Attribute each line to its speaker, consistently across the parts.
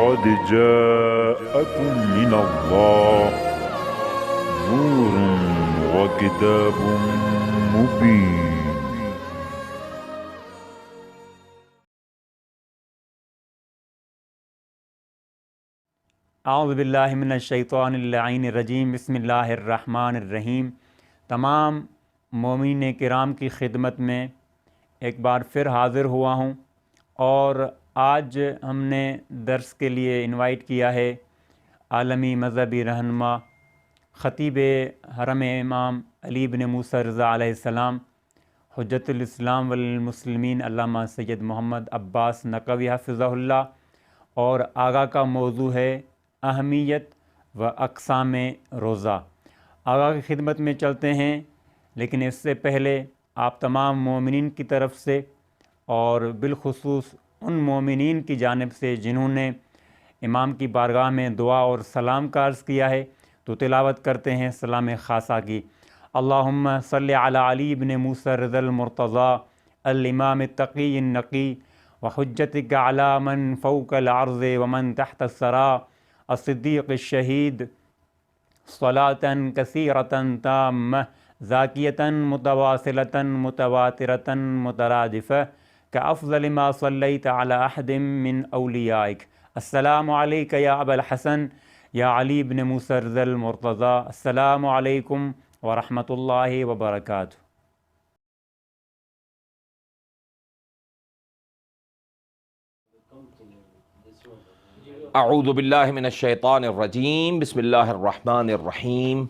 Speaker 1: قد جاءكم من الله نور وكتاب مبين.
Speaker 2: اعوذ باللہ من الشیطان اللعین الرجیم. بسم اللہ الرحمن الرحیم. تمام مومنین کرام کی خدمت میں ایک بار پھر حاضر ہوا ہوں، اور آج ہم نے درس کے لیے انوائٹ کیا ہے عالمی مذہبی رہنما خطیب حرم امام علی بن موسیٰ رضا علیہ السلام، حجت الاسلام والمسلمین علامہ سید محمد عباس نقوی حفظہ اللہ، اور آگاہ کا موضوع ہے اہمیت و اقسام روزہ. آگاہ کی خدمت میں چلتے ہیں، لیکن اس سے پہلے آپ تمام مومنین کی طرف سے اور بالخصوص ان مومنین کی جانب سے جنہوں نے امام کی بارگاہ میں دعا اور سلام کا عرض کیا ہے، تو تلاوت کرتے ہیں سلام خاصہ کی. اللہم صلی علی علی بن موسیٰ رضا المرتضی الامام التقی النقی وحجتک علی من فوق العرض ومن تحت الثری الصدیق الشہید صلاة کثیرة تامة زاکیة متواصلة متواترة مترادفة كأفضل ما صلیت علی احد من اولیائک. السلام علیک یا ابا الحسن یا علی بن موسیٰ رضا المرتضی. السلام علیکم ورحمۃ اللہ وبرکاتہ.
Speaker 3: اعوذ باللہ من الشیطان الرجیم. بسم اللہ الرحمن الرحیم.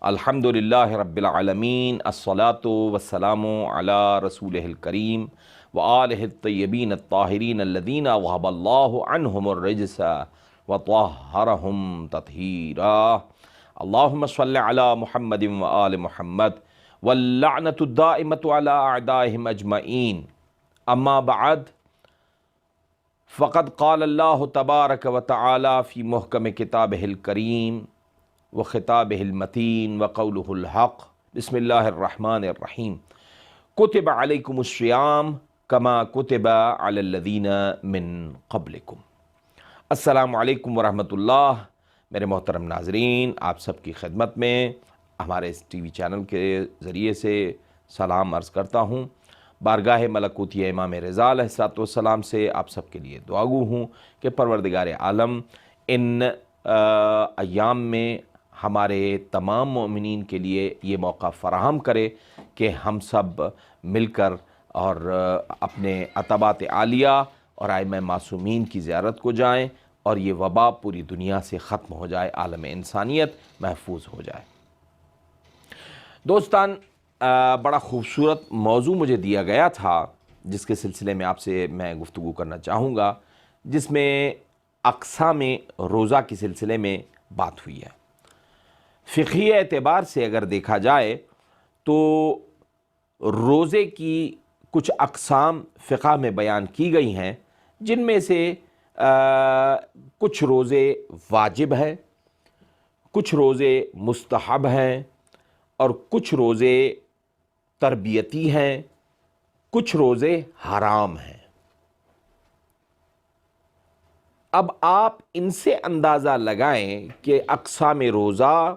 Speaker 3: الحمد للہ رب العالمین. الصلاة والسلام علی رسولہ الکریم وآلہ الطیبین الطاہرین الذین وہب اللہ عنہم الرجس وطہرہم تطہیرا. اللہم صلی علی محمد وآل محمد واللعنۃ الدائمۃ علی اعدائہم اجمعین. اما بعد، فقد قال اللہ تبارک و تعالی فی محکم کتابہ الکریم و خطابہ المتین و قولہ الحق. بسم اللہ الرحمن الرحیم. کتب علیکم الصیام کما کتب علی الذین من قبلکم. السلام علیکم ورحمۃ اللہ. میرے محترم ناظرین، آپ سب کی خدمت میں ہمارے اس ٹی وی چینل کے ذریعے سے سلام عرض کرتا ہوں. بارگاہ ملکوتی امام رضا علیہ السلام سے آپ سب کے لیے دعا گو ہوں کہ پروردگار عالم ان ایام میں ہمارے تمام مومنین کے لیے یہ موقع فراہم کرے کہ ہم سب مل کر اور اپنے عتبات عالیہ اور ائمہ معصومین کی زیارت کو جائیں، اور یہ وبا پوری دنیا سے ختم ہو جائے، عالم انسانیت محفوظ ہو جائے. دوستان، بڑا خوبصورت موضوع مجھے دیا گیا تھا جس کے سلسلے میں آپ سے میں گفتگو کرنا چاہوں گا، جس میں اقسام روزہ کے سلسلے میں بات ہوئی ہے. فقہی اعتبار سے اگر دیکھا جائے تو روزے کی کچھ اقسام فقہ میں بیان کی گئی ہیں، جن میں سے کچھ روزے واجب ہیں، کچھ روزے مستحب ہیں، اور کچھ روزے تربیتی ہیں، کچھ روزے حرام ہیں. اب آپ ان سے اندازہ لگائیں کہ اقسام روزہ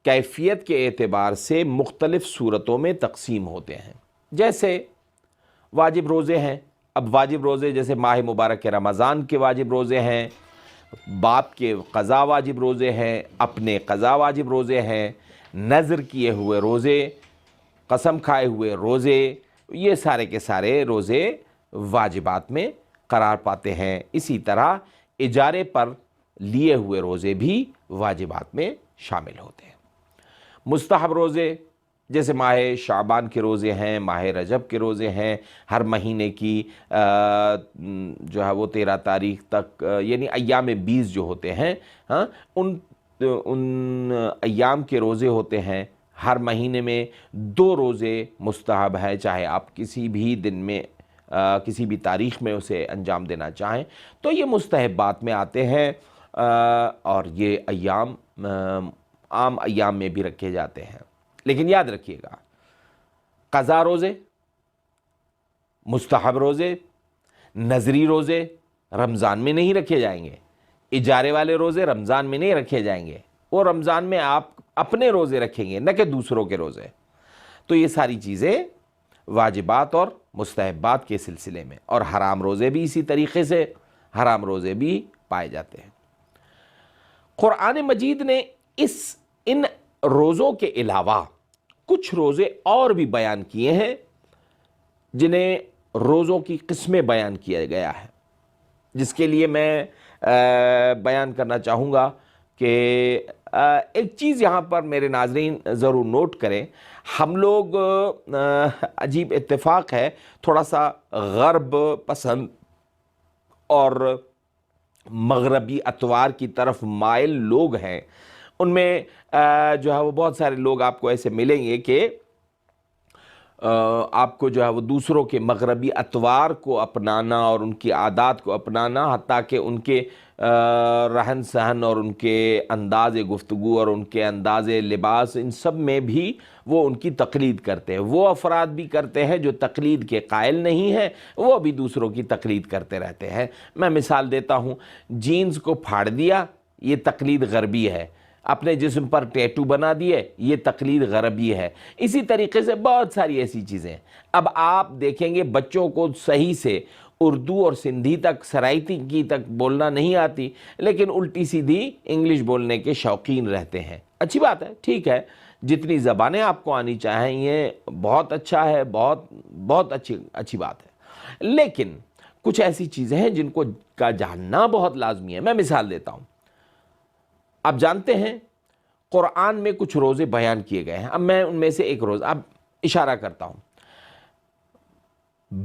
Speaker 3: کیفیت کے اعتبار سے مختلف صورتوں میں تقسیم ہوتے ہیں. جیسے واجب روزے ہیں. اب واجب روزے جیسے ماہ مبارک رمضان کے واجب روزے ہیں، باپ کے قضا واجب روزے ہیں، اپنے قضا واجب روزے ہیں، نذر کیے ہوئے روزے، قسم کھائے ہوئے روزے، یہ سارے کے سارے روزے واجبات میں قرار پاتے ہیں. اسی طرح اجارے پر لیے ہوئے روزے بھی واجبات میں شامل ہوتے ہیں. مستحب روزے جیسے ماہ شعبان کے روزے ہیں، ماہ رجب کے روزے ہیں، ہر مہینے کی جو ہے وہ 13 تاریخ تک، یعنی ایام 20 جو ہوتے ہیں، ان ایام کے روزے ہوتے ہیں. ہر مہینے میں 2 روزے مستحب ہیں، چاہے آپ کسی بھی دن میں کسی بھی تاریخ میں اسے انجام دینا چاہیں تو یہ مستحبات میں آتے ہیں، اور یہ ایام عام ایام میں بھی رکھے جاتے ہیں. لیکن یاد رکھیے گا، قضا روزے، مستحب روزے، نذری روزے رمضان میں نہیں رکھے جائیں گے، اجارے والے روزے رمضان میں نہیں رکھے جائیں گے، وہ رمضان میں آپ اپنے روزے رکھیں گے نہ کہ دوسروں کے روزے۔ تو یہ ساری چیزیں واجبات اور مستحبات کے سلسلے میں، اور حرام روزے بھی اسی طریقے سے حرام روزے بھی پائے جاتے ہیں۔ قرآن مجید نے ان روزوں کے علاوہ کچھ روزے اور بھی بیان کیے ہیں، جنہیں روزوں کی قسمیں بیان کیا گیا ہے، جس کے لیے میں بیان کرنا چاہوں گا کہ ایک چیز یہاں پر میرے ناظرین ضرور نوٹ کریں۔ ہم لوگ عجیب اتفاق ہے، تھوڑا سا غرب پسند اور مغربی اطوار کی طرف مائل لوگ ہیں۔ ان میں جو ہے وہ بہت سارے لوگ آپ کو ایسے ملیں گے کہ آپ کو جو ہے وہ دوسروں کے مغربی اطوار کو اپنانا اور ان کی عادات کو اپنانا، حتیٰ کہ ان کے رہن سہن اور ان کے انداز گفتگو اور ان کے انداز لباس، ان سب میں بھی وہ ان کی تقلید کرتے ہیں۔ وہ افراد بھی کرتے ہیں جو تقلید کے قائل نہیں ہیں، وہ بھی دوسروں کی تقلید کرتے رہتے ہیں۔ میں مثال دیتا ہوں، جینز کو پھاڑ دیا، یہ تقلید غربی ہے۔ اپنے جسم پر ٹیٹو بنا دیے، یہ تقلید غربی ہے۔ اسی طریقے سے بہت ساری ایسی چیزیں۔ اب آپ دیکھیں گے بچوں کو صحیح سے اردو اور سندھی تک، سرائیکی کی تک بولنا نہیں آتی، لیکن الٹی سیدھی انگلش بولنے کے شوقین رہتے ہیں۔ اچھی بات ہے، ٹھیک ہے، جتنی زبانیں آپ کو آنی چاہیں یہ بہت اچھا ہے، بہت اچھی بات ہے، لیکن کچھ ایسی چیزیں ہیں جن کو کا جاننا بہت لازمی ہے۔ میں مثال دیتا ہوں۔ آپ جانتے ہیں قرآن میں کچھ روزے بیان کیے گئے ہیں، اب میں ان میں سے ایک روزہ اب اشارہ کرتا ہوں۔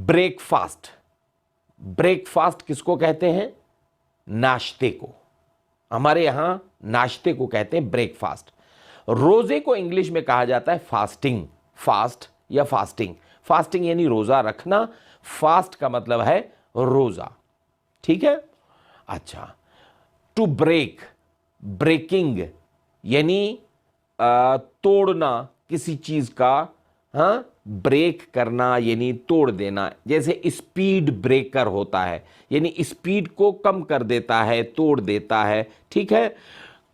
Speaker 3: بریک فاسٹ کس کو کہتے ہیں؟ ناشتے کو۔ ہمارے یہاں ناشتے کو کہتے ہیں بریک فاسٹ۔ روزے کو انگلش میں کہا جاتا ہے فاسٹنگ، فاسٹنگ یعنی روزہ رکھنا، فاسٹ کا مطلب ہے روزہ، ٹھیک ہے؟ اچھا، ٹو بریکنگ یعنی توڑنا کسی چیز کا، بریک کرنا یعنی توڑ دینا، جیسے اسپیڈ بریکر ہوتا ہے، یعنی اسپیڈ کو کم کر دیتا ہے، توڑ دیتا ہے، ٹھیک ہے؟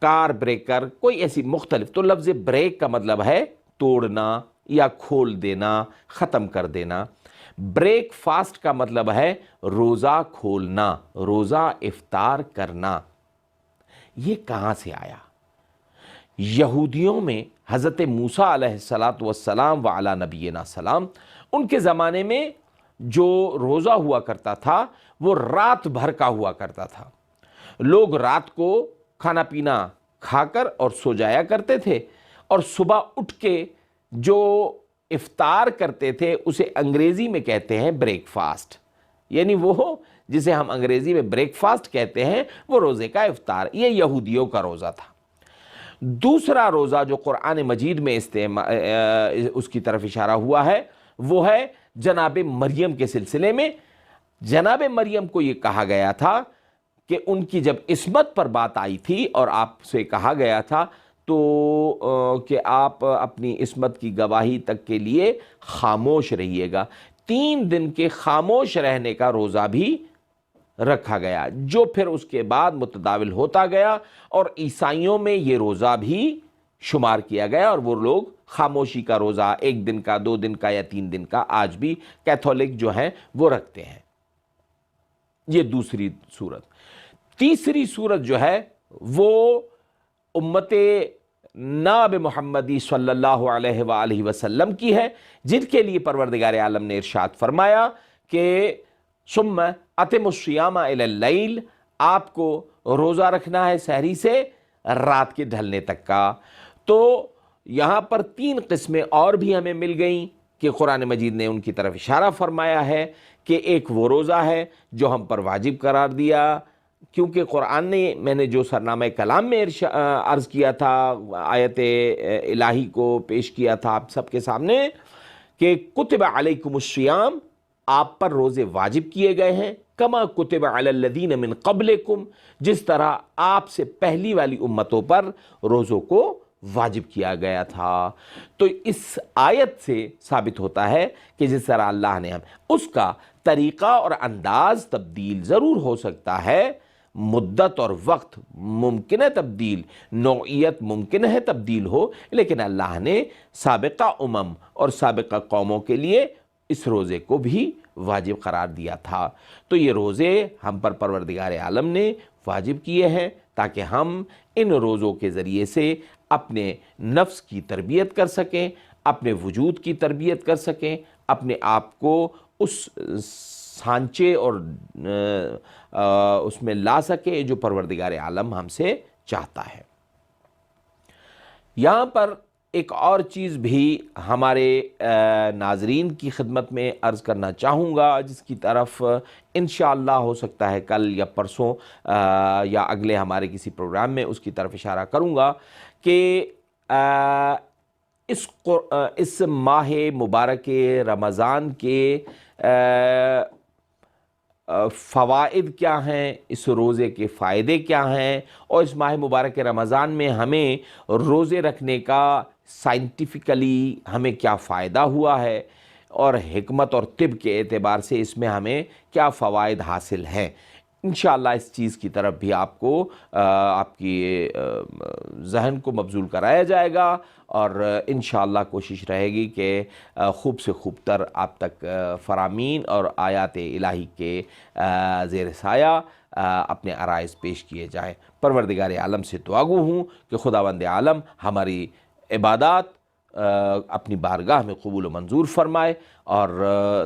Speaker 3: کار بریکر، کوئی ایسی مختلف۔ تو لفظ بریک کا مطلب ہے توڑنا یا کھول دینا، ختم کر دینا۔ بریک فاسٹ کا مطلب ہے روزہ کھولنا، روزہ افطار کرنا۔ یہ کہاں سے آیا؟ یہودیوں میں حضرت موسیٰ علیہ السلام وعلی نبینا سلام، ان کے زمانے میں جو روزہ ہوا کرتا تھا وہ رات بھر کا ہوا کرتا تھا۔ لوگ رات کو کھانا پینا کھا کر اور سو جایا کرتے تھے، اور صبح اٹھ کے جو افطار کرتے تھے اسے انگریزی میں کہتے ہیں بریک فاسٹ، یعنی وہ جسے ہم انگریزی میں بریک فاسٹ کہتے ہیں وہ روزے کا افطار۔ یہ یہودیوں کا روزہ تھا۔ دوسرا روزہ جو قرآن مجید میں اس کی طرف اشارہ ہوا ہے وہ ہے جناب مریم کے سلسلے میں۔ جناب مریم کو یہ کہا گیا تھا کہ ان کی جب عصمت پر بات آئی تھی اور آپ سے کہا گیا تھا تو کہ آپ اپنی عصمت کی گواہی تک کے لیے خاموش رہیے گا، 3 دن کے خاموش رہنے کا روزہ بھی رکھا گیا، جو پھر اس کے بعد متداول ہوتا گیا، اور عیسائیوں میں یہ روزہ بھی شمار کیا گیا، اور وہ لوگ خاموشی کا روزہ 1 دن کا، 2 دن کا یا 3 دن کا آج بھی کیتھولک جو ہیں وہ رکھتے ہیں۔ یہ دوسری صورت۔ تیسری صورت جو ہے وہ امت ناب محمدی صلی اللہ علیہ وآلہ وسلم کی ہے، جن کے لیے پروردگار عالم نے ارشاد فرمایا کہ ثم اتم الصیام الی اللیل، آپ کو روزہ رکھنا ہے سحری سے رات کے ڈھلنے تک کا۔ تو یہاں پر 3 قسمیں اور بھی ہمیں مل گئیں کہ قرآن مجید نے ان کی طرف اشارہ فرمایا ہے کہ ایک وہ روزہ ہے جو ہم پر واجب قرار دیا، کیونکہ قرآن نے، میں نے جو سرنامہ کلام میں عرض کیا تھا، آیت الہی کو پیش کیا تھا آپ سب کے سامنے کہ کتب علیکم الصیام، آپ پر روزے واجب کیے گئے ہیں، کما کتب علی الذین من قبلکم، جس طرح آپ سے پہلی والی امتوں پر روزوں کو واجب کیا گیا تھا۔ تو اس آیت سے ثابت ہوتا ہے کہ جس طرح اللہ نے اس کا طریقہ اور انداز تبدیل ضرور ہو سکتا ہے، مدت اور وقت ممکن ہے تبدیل، نوعیت ممکن ہے تبدیل ہو، لیکن اللہ نے سابقہ امم اور سابقہ قوموں کے لیے اس روزے کو بھی واجب قرار دیا تھا۔ تو یہ روزے ہم پر پروردگار عالم نے واجب کیے ہیں تاکہ ہم ان روزوں کے ذریعے سے اپنے نفس کی تربیت کر سکیں، اپنے وجود کی تربیت کر سکیں، اپنے آپ کو اس سانچے اور اس میں لا سکے جو پروردگار عالم ہم سے چاہتا ہے۔ یہاں پر ایک اور چیز بھی ہمارے ناظرین کی خدمت میں عرض کرنا چاہوں گا، جس کی طرف انشاءاللہ ہو سکتا ہے کل یا پرسوں یا اگلے ہمارے کسی پروگرام میں اس کی طرف اشارہ کروں گا کہ اس ماہ مبارک رمضان کے فوائد کیا ہیں، اس روزے کے فائدے کیا ہیں، اور اس ماہ مبارک رمضان میں ہمیں روزے رکھنے کا سائنٹیفکلی ہمیں کیا فائدہ ہوا ہے، اور حکمت اور طب کے اعتبار سے اس میں ہمیں کیا فوائد حاصل ہیں۔ انشاءاللہ اس چیز کی طرف بھی آپ کو آپ کی ذہن کو مبذول کرایا جائے گا، اور انشاءاللہ کوشش رہے گی کہ خوب سے خوب تر آپ تک فرامین اور آیات الہی کے زیر سایہ اپنے عرائض پیش کیے جائیں۔ پروردگار عالم سے دعاگو ہوں کہ خداوند عالم ہماری عبادات اپنی بارگاہ میں قبول و منظور فرمائے، اور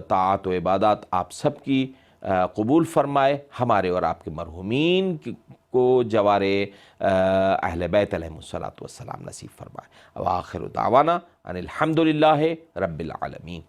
Speaker 3: طاعت و عبادات آپ سب کی قبول فرمائے، ہمارے اور آپ کے مرحومین کو جوار اہل بیت علیہم الصلاۃ والسلام نصیب فرمائے۔ وآخر دعوانا ان الحمد للہ رب العالمین۔